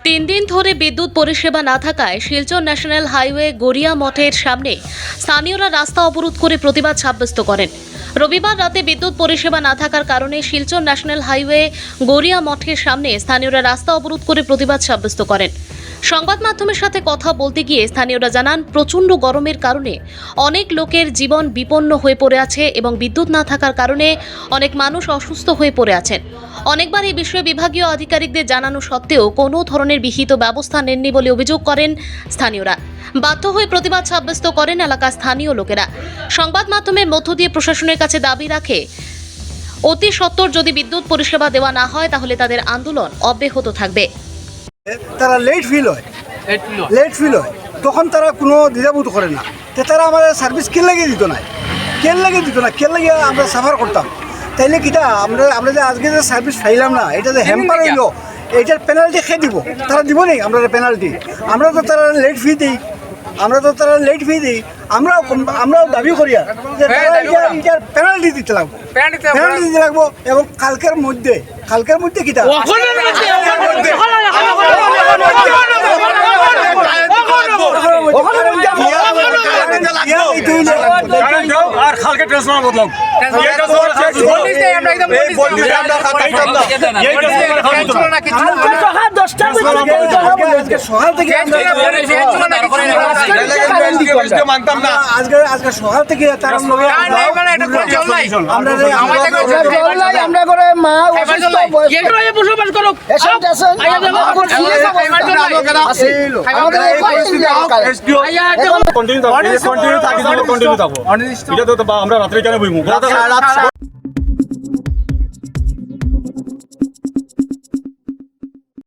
তিন দিন ধরে বিদ্যুৎ পরিষেবা না থাকায় শিলচর ন্যাশনাল হাইওয়ে গড়িয়া মঠের সামনে স্থানীয়রা রাস্তা অবরোধ করে প্রতিবাদ সাব্যস্ত করেন। রবিবার রাতে বিদ্যুৎ পরিষেবা না থাকার কারণে শিলচর ন্যাশনাল হাইওয়ে গড়িয়া মঠের সামনে স্থানীয়রা রাস্তা অবরোধ করে প্রতিবাদ সাব্যস্ত করেন। সংবাদ মাধ্যমের সাথে কথা বলতে গিয়ে স্থানীয়রা জানান, প্রচণ্ড গরমের কারণে অনেক লোকের জীবন বিপন্ন হয়ে পড়ে আছে এবং বিদ্যুৎ না থাকার কারণে অনেক মানুষ অসুস্থ হয়ে পড়ে আছেন। অনেকবার এই বিষয়ে বিভাগীয় আধিকারিকদের জানানো সত্ত্বেও কোনো ধরনের বিহিত ব্যবস্থা নেননি বলে অভিযোগ করেন স্থানীয়রা। বাধ্য হয়ে প্রতিবাদ সাব্যস্ত করেন এলাকার স্থানীয় লোকেরা। সংবাদ মাধ্যমের মধ্য দিয়ে প্রশাসনের কাছে দাবি রাখে, অতি সত্বর যদি বিদ্যুৎ পরিষেবা দেওয়া না হয় তাহলে তাদের আন্দোলন অব্যাহত থাকবে। তারা লেট ফিল হয় তখন তারা কোনো দ্বিধাবোধ করে না। তো তারা আমাদের সার্ভিস কেন লাগিয়ে দিত না, কেন লাগিয়ে আমরা সাফার করতাম। তাইলে কিটা আমরা যে আজকে যে সার্ভিস পাইলাম না, এটা যে হ্যাম্পার হইল, এইটার পেনাল্টি খেয়ে দিব। তারা দিব নেই আমরা পেনাল্টি, আমরা তো তারা লেট ফি দিই, আমরাও দাবি করি যে এটার পেনাল্টি দিতে লাগবো এবং কালকের মধ্যে কিটা আর খালকে ট্রান্সফার বদলাও সকাল থেকে আজকে সকাল থেকে আমরা করে মা বসবাস করো কন্টিনিউ থাকবো আমরা রাত্রে কেন বইমু